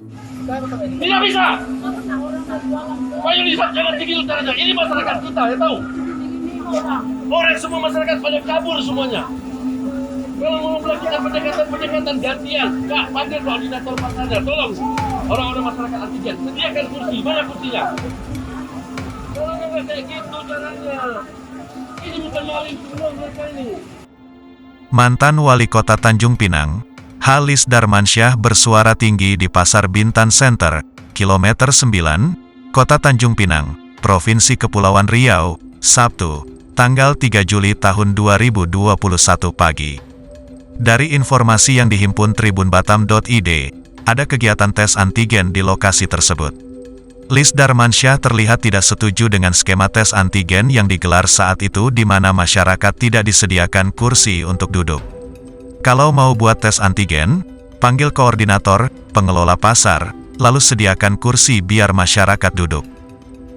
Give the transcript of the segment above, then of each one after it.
Tidak bisa. Mayoritas jangan begitu caranya. Ini masyarakat kita, ya tahu. Orang semua masyarakat pada kabur semuanya. Kalau mau melakukan pendekatan gantian, Kak, panggil koordinator pasarnya. Tolong orang-orang masyarakat antigen, sediakan kursi. Mana kursinya? Kalau nggak kayak gitu caranya. Ini bukan maling semua mereka ini. Mantan Wali Kota Tanjung Pinang, Halis Darmansyah bersuara tinggi di Pasar Bintan Center, Kilometer 9, Kota Tanjung Pinang, Provinsi Kepulauan Riau, Sabtu, tanggal 3 Juli tahun 2021 pagi. Dari informasi yang dihimpun tribunbatam.id, ada kegiatan tes antigen di lokasi tersebut. Lis Darmansyah terlihat tidak setuju dengan skema tes antigen yang digelar saat itu di mana masyarakat tidak disediakan kursi untuk duduk. Kalau mau buat tes antigen, panggil koordinator, pengelola pasar, lalu sediakan kursi biar masyarakat duduk.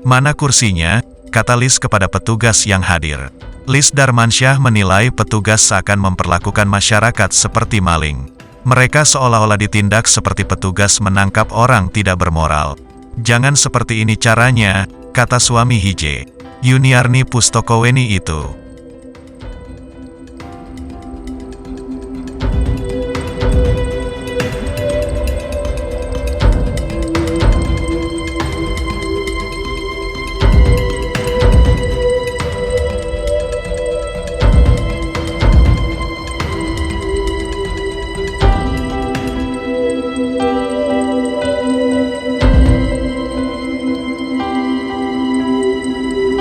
Mana kursinya? Kata Lis kepada petugas yang hadir. Lis Darmansyah menilai petugas seakan memperlakukan masyarakat seperti maling. Mereka seolah-olah ditindak seperti petugas menangkap orang tidak bermoral. Jangan seperti ini caranya, kata suami Hije, Yuniarni Pustokoweni itu.